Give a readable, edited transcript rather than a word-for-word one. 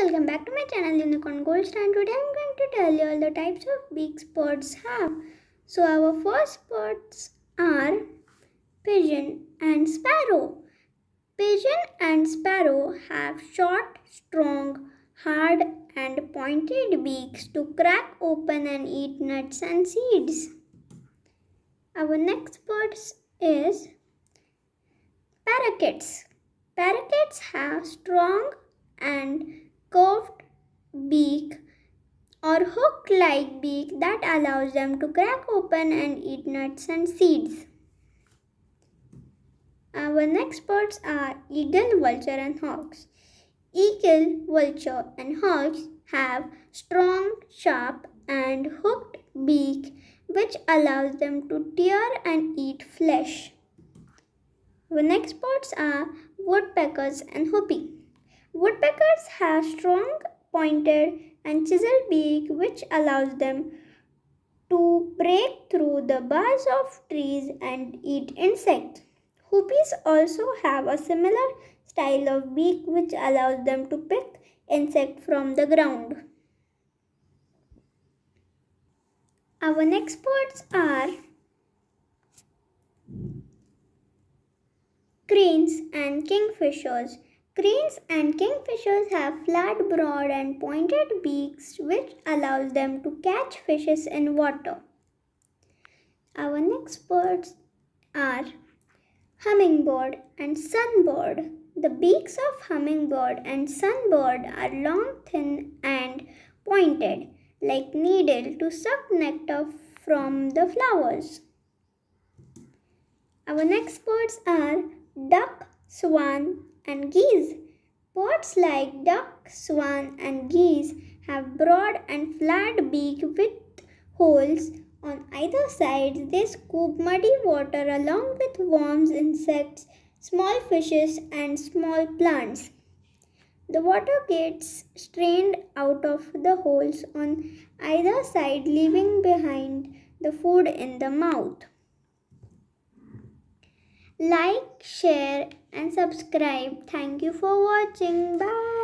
welcome back to my channel Unicorn Gold Star. And today I'm going to tell you all the types of beaks birds have. So our first birds are pigeon and sparrow. Pigeon and sparrow have short, strong, hard and pointed beaks to crack open and eat nuts and seeds. Our next birds is parakeets. Parakeets have strong and curved beak or hook-like beak that allows them to crack open and eat nuts and seeds. Our next birds are eagle, vulture and hawks. Eagle, vulture and hawks have strong, sharp and hooked beak which allows them to tear and eat flesh. Our next birds are woodpeckers and hoopie. Woodpeckers have strong, pointed and chiseled beak which allows them to break through the boughs of trees and eat insects. Hoopies also have a similar style of beak which allows them to pick insects from the ground. Our next birds are cranes and kingfishers. Cranes and kingfishers have flat, broad and pointed beaks which allows them to catch fishes in water. Our next birds are hummingbird and sunbird. The beaks of hummingbird and sunbird are long, thin and pointed like needle to suck nectar from the flowers. Our next birds are duck, swan and geese. Birds like duck, swan and geese have broad and flat beak with holes on either side. They scoop muddy water along with worms, insects, small fishes and small plants. The water gets strained out of the holes on either side, leaving behind the food in the mouth. Like, share and subscribe. Thank you for watching. Bye.